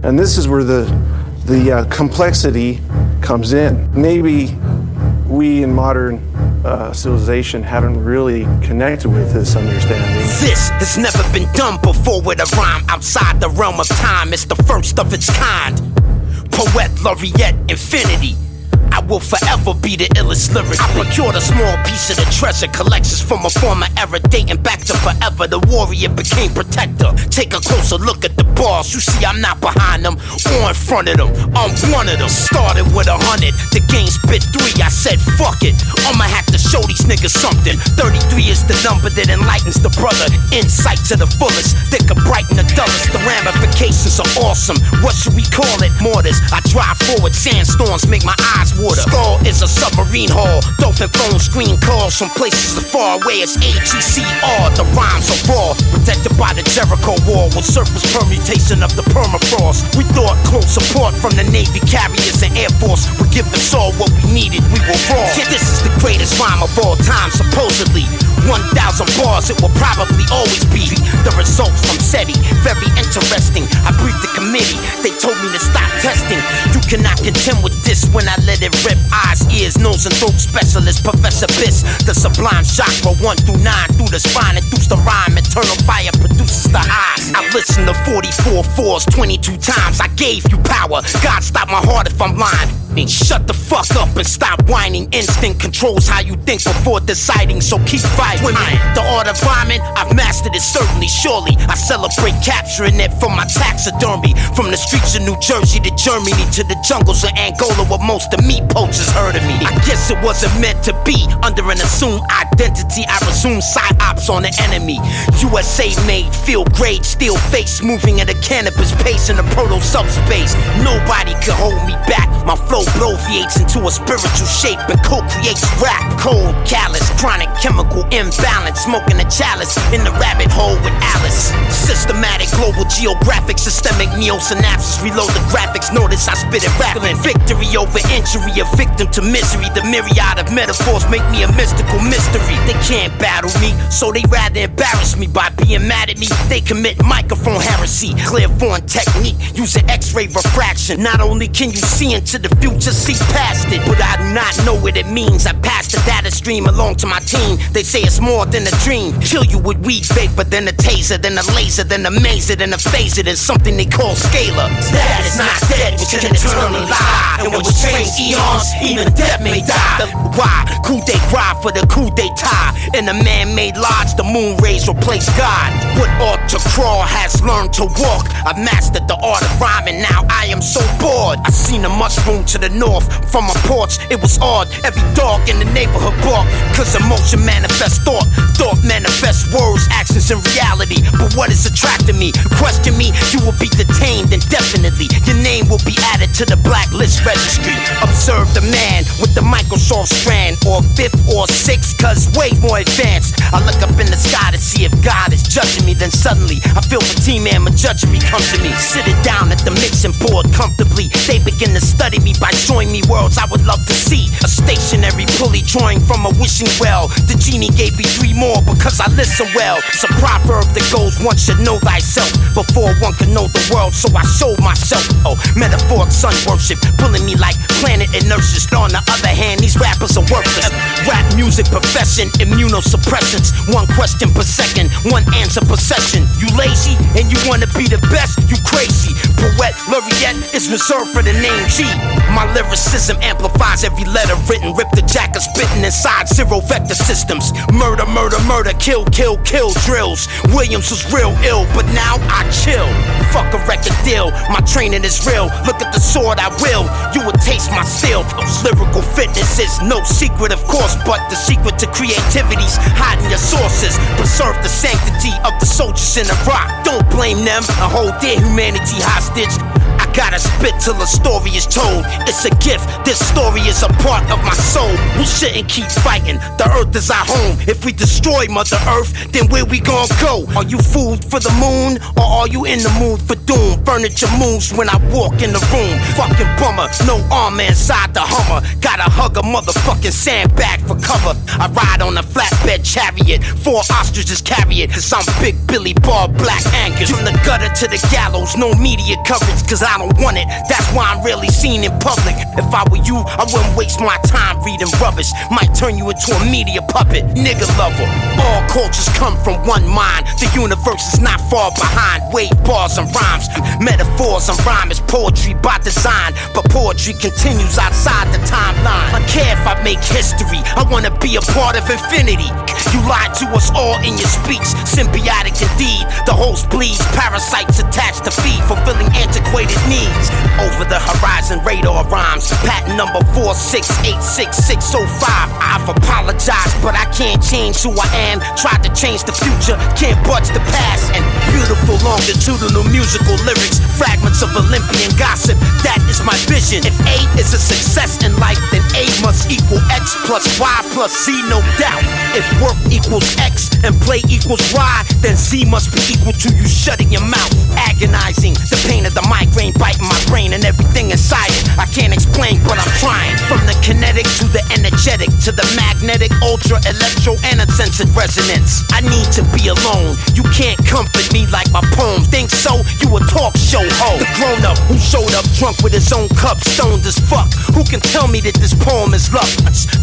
And this is where the complexity comes in. Maybe we in modern civilization haven't really connected with this understanding. This has never been done before with a rhyme outside the realm of time. It's the first of its kind. Poet Laureate Infinity. I will forever be the illest lyric. I procured a small piece of the treasure collections from a former era dating back to forever. The warrior became protector. Take a closer look at the bars. You see I'm not behind them or in front of them. I'm one of them. Started with 100, the game spit 3. I said fuck it, I'ma have to show these niggas something. 33 is the number that enlightens the brother. Insight to the fullest that could brighten the dullest. The ramifications are awesome. What should we call it? Mortars. I drive forward, sandstorms make my eyes water. Skull is a submarine hull. Dolphin phone screen calls from places as far away as ATCR. The rhymes are raw, protected by the Jericho Wall with surface permutation of the permafrost. We thought close support from the Navy carriers and Air Force would give us all what we needed. We were wrong. Yeah, this is the greatest rhyme of all time, supposedly. 1,000 bars, it will probably always be. The results from SETI, very interesting. I briefed the committee, they told me to stop testing. You cannot contend with this when I let it rip. Eyes, ears, nose and throat specialist, Professor Biss. The sublime chakra, 1 through 9, through the spine, induce the rhyme. Eternal fire produces the eyes. I listened to 44 fours 22 times. I gave you power. God stop my heart if I'm lying. Shut the fuck up and stop whining. Instinct controls how you think before deciding, so keep fighting. The art of rhyming, I've mastered it certainly, surely. I celebrate capturing it from my taxidermy. From the streets of New Jersey to Germany to the jungles of Angola where most of meat poachers heard of me. I guess it wasn't meant to be. Under an assumed identity, I resume psyops on the enemy. USA made, field grade, steel face, moving at a cannabis pace in a proto-subspace. Nobody could hold me back. My flow bloviates into a spiritual shape and co-creates rap. Cold, callous, chronic chemical imbalance. Smoking a chalice in the rabbit hole with Alice. Systematic, global geographic, systemic neo-synapses. Reload the graphics, notice I spit it rapping. Victory over injury, a victim to misery. The myriad of metaphors make me a mystical mystery. They can't battle me, so they rather embarrass me by being mad at me. They commit microphone heresy. Clairvoyant technique, using X-ray refraction. Not only can you see into the future, see past it, but I do not know what it means. I pass the data stream along to my team. They say it's more than a dream. Kill you with weed vapor, then a taser, then a laser, then a mazer, then a phaser, then something they call scalar. That is not dead, which can eternally lie, and which change eons, even death may die. Why? Coup de grace for the coup d'etat. In a man-made lodge, the moon rays replace God. What ought to crawl has learned to walk. I've mastered the art of rhyming, now I am so bored. I seen a mushroom to the north from my porch, it was odd. Every dog in the neighborhood barked, cause emotion manifests thought. Thought manifests words, actions, and reality. But what is attracting me? Question me, you will be detained indefinitely. Your name will be added to the blacklist registry. Observe the man with the Microsoft strand, or 5th or 6th, cause way more advanced. I look up in the sky to see if God is judging me. Then suddenly I feel the T-Man judgery come to me. Sitting down at the mixing board comfortably, they begin to study me by showing me worlds I would love to see. A stationary pulley drawing from a wishing well. The genie gave me 3 more because I listen well. It's a proverb that goes, one should know thyself before one can know the world, so I showed myself. Oh, metaphoric sun worship, pulling me like planet inertia. On the other hand, these rappers are worthless. Rap music profession, immunosuppressants. 1 question per second, 1 answer per session. You lazy and you wanna be the best? You crazy. Poet Laureate is reserved for the name G. My lyricism amplifies every letter written. Rip the jack of spitting inside 0 vector systems. Murder, murder, murder, kill, kill, kill drills. Williams was real ill, but now I chill. Fuck a record deal, my training is real. Look at the sword I will, you would taste my steel. Lyrical fitness is no secret, of course, but the secret to creativity's hiding your sources. Preserve the sanctity of the soldiers in Iraq. Don't blame them and hold their humanity hostage. I Gotta spit till a story is told. It's a gift, this story is a part of my soul. We'll sit and keep fighting, the earth is our home. If we destroy Mother Earth, then where we gon' go? Are you fooled for the moon, or are you in the mood for doom? Furniture moves when I walk in the room. Fucking bummer, no armor inside the Hummer. Gotta hug a motherfucking sandbag for cover. I ride on a flatbed chariot, 4 ostriches carry it, cause I'm Big Billy Ball Black Angus. From the gutter to the gallows, no media coverage, cause I don't want it. That's why I'm rarely seen in public. If I were you, I wouldn't waste my time reading rubbish. Might turn you into a media puppet, nigga lover. All cultures come from one mind. The universe is not far behind. Wave bars and rhymes, metaphors and rhyme is poetry by design. But poetry continues outside the timeline. I care if I make history, I wanna be a part of infinity. You lied to us all in your speech, symbiotic indeed. The host bleeds, parasites attached to feed, fulfilling antiquated needs. Over the horizon, radar rhymes, patent number 4686605. I've apologized, but I can't change who I am. Tried to change the future, can't budge the past. And beautiful longitudinal musical lyrics, fragments of Olympian gossip, that is my vision. If A is a success in life, then A must equal X plus Y plus Z, no doubt. If work equals X and play equals Y, then Z must be equal to you shutting your mouth. Agonizing, the pain of the migraine biting my brain and everything inside it. I can't explain, but I'm trying. From the kinetic to the energetic to the magnetic, ultra, electro, and uncensored resonance. I need to be alone. You can't comfort me like my poem. Think so? You a talk show ho. The grown up who showed up drunk with his own cup, stoned as fuck. Who can tell me that this poem is love?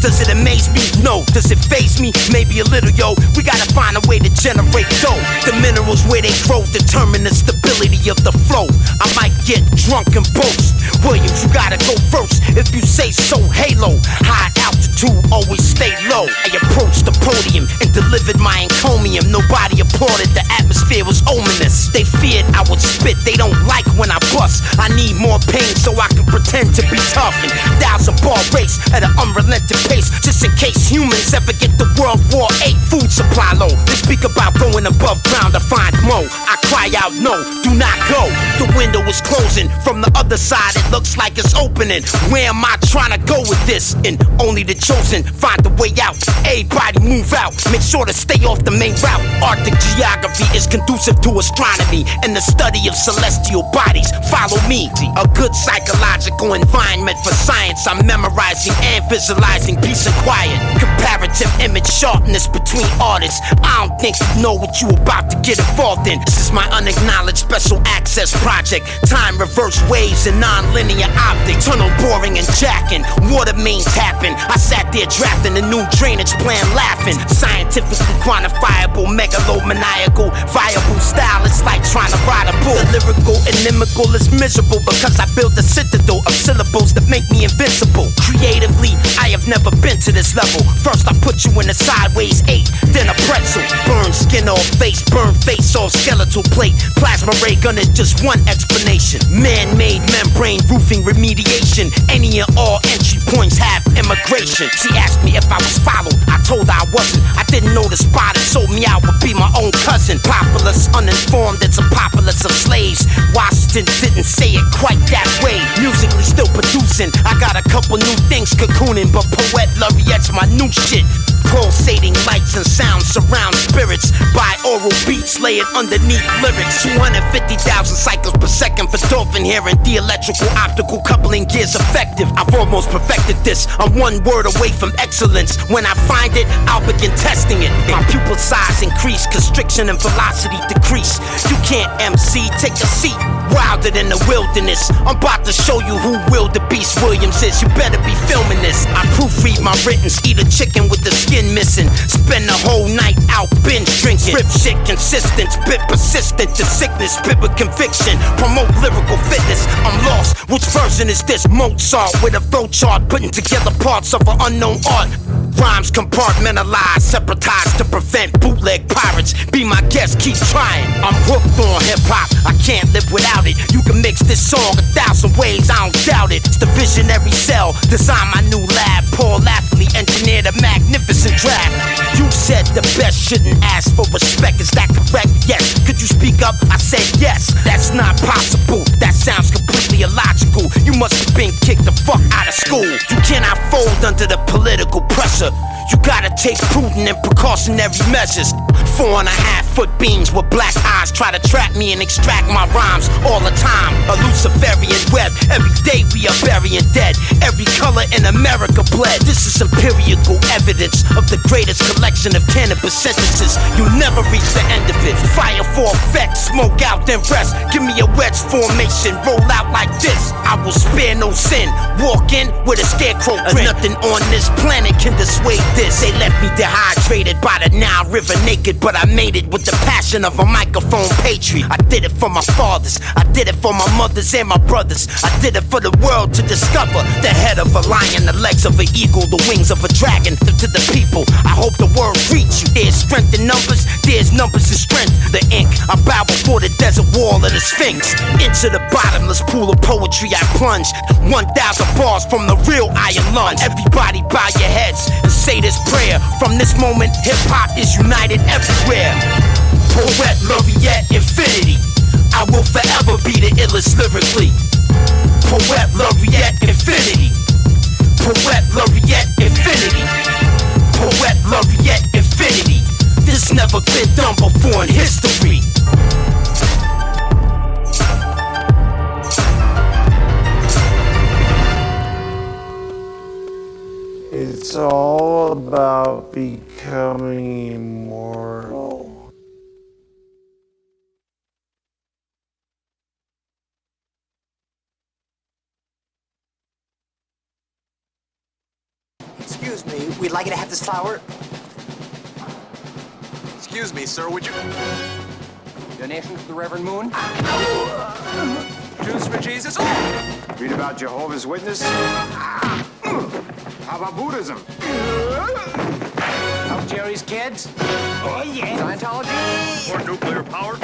Does it amaze me? No. Does it faze me? Maybe a little, yo. We gotta find a way to generate dough. The minerals where they grow determine the stability of the flow. I might get drunk and boast. Williams, you gotta go first. If you say so, halo. High altitude, always stay low. I approached the podium and delivered my encomium. Nobody applauded, the atmosphere was ominous. They feared I would spit, they don't like when I bust. I need more pain so I can pretend to be tough. And 1,000-bar race at an unrelenting pace, just in case humans ever get the World War VIII food supply low. They speak about going above ground to find more. I cry out, no, do not go. The window is closing, from the other side it looks like it's opening. Where am I trying to go with this? And only the chosen find the way out. Everybody move out, make sure to stay off the main route. Arctic geography is conducive to astronomy and the study of celestial bodies. Follow me, a good psychological environment for science. I'm memorizing and visualizing peace and quiet. Comparative image sharpness between artists. I don't think you know what you about to get involved in. This is my unacknowledged special access project. Time reverse waves and non-linear optics. Tunnel boring and jacking, water main tapping. I sat there drafting a new drainage plan, laughing. Scientifically quantifiable, megalomaniacal, viable style. It's like trying to ride a bull. The lyrical inimical is miserable because I built a citadel of syllables that make me invincible. Creatively, I have never been to this level. First I put you in a sideways 8, then a pretzel. Burn skin off face, burn face off skeletal plate. Plasma ray gun is just one explanation. Man-made membrane roofing remediation. Any and all entry points have immigration. She asked me if I was followed, I told her I wasn't. I didn't know the spot that sold me out would be my own cousin. Populace, uninformed, it's a populace of slaves. Washington didn't say it quite that way. Musically still producing, I got a couple new things cocooning, but Poet Laureate's my new shit. Pulsating lights and sounds surround spirits. Binaural beats layered underneath lyrics. 250,000 cycles per second for dolphin hearing. The electrical optical coupling gears effective. I've almost perfected this. I'm one word away from excellence. When I find it, I'll begin testing it. My pupil size increase, constriction and velocity decrease. You can't MC, take a seat. Wilder than the wilderness. I'm about to show you who Wildebeest Williams is. You better be filming this. I proofread my writtens, eat a chicken with the skin missing. Spend the whole night out binge drinking. Rip shit consistent, spit persistent. The sickness, spit with conviction. Promote lyrical fitness. I'm lost. Which version is this? Mozart with a flow chart, putting together parts of an unknown art. Rhymes compartmentalized, separatized to prevent bootleg pirates. Be my guest, keep trying. I'm hooked on hip-hop, I can't live without it. You can mix this song 1,000 ways, I don't doubt it. It's the visionary cell, design my new lab. Paul Athlete engineered a magnificent draft. You said the best shouldn't ask for respect, is that correct? Yes. Could you speak up? I said yes. That's not possible, that sounds completely illegal. You must have been kicked the fuck out of school. You cannot fold under the political pressure. You gotta take prudent and precautionary measures. 4.5-foot beings with black eyes try to trap me and extract my rhymes all the time. A Luciferian web. Every day we are burying dead. Every color in America bled. This is empirical evidence of the greatest collection of cannabis sentences. You'll never reach the end of it. Fire for effect, smoke out then rest. Give me a wedge formation, roll out like this. I will spare no sin. Walk in with a scarecrow grin. Nothing on this planet can dissuade this. They left me dehydrated by the Nile River naked, but I made it with the passion of a microphone patriot. I did it for my fathers, I did it for my mothers and my brothers. I did it for the world to discover the head of a lion, the legs of an eagle, the wings of a dragon. To the people, I hope the word reach you. There's strength in numbers, there's numbers in strength. The ink, I bow before the desert wall of the Sphinx. Into the bottomless pool of poetry I plunge. 1,000 bars from the real iron lunge. Everybody bow your heads and say this prayer. From this moment, hip-hop is united everywhere. Poet Laureate Infinity, I will forever be the illest lyrically. Poet Laureate Infinity. Poet Laureate Infinity. Poet Laureate Infinity. This never been done before in history. It's all about becoming immortal. Excuse me, we'd like you to have this flower. Excuse me, sir, would you... Donation to the Reverend Moon. Juice for Jesus? Read about Jehovah's Witness? How about Buddhism? Help Jerry's kids. Oh, yeah. Scientology. Or nuclear power?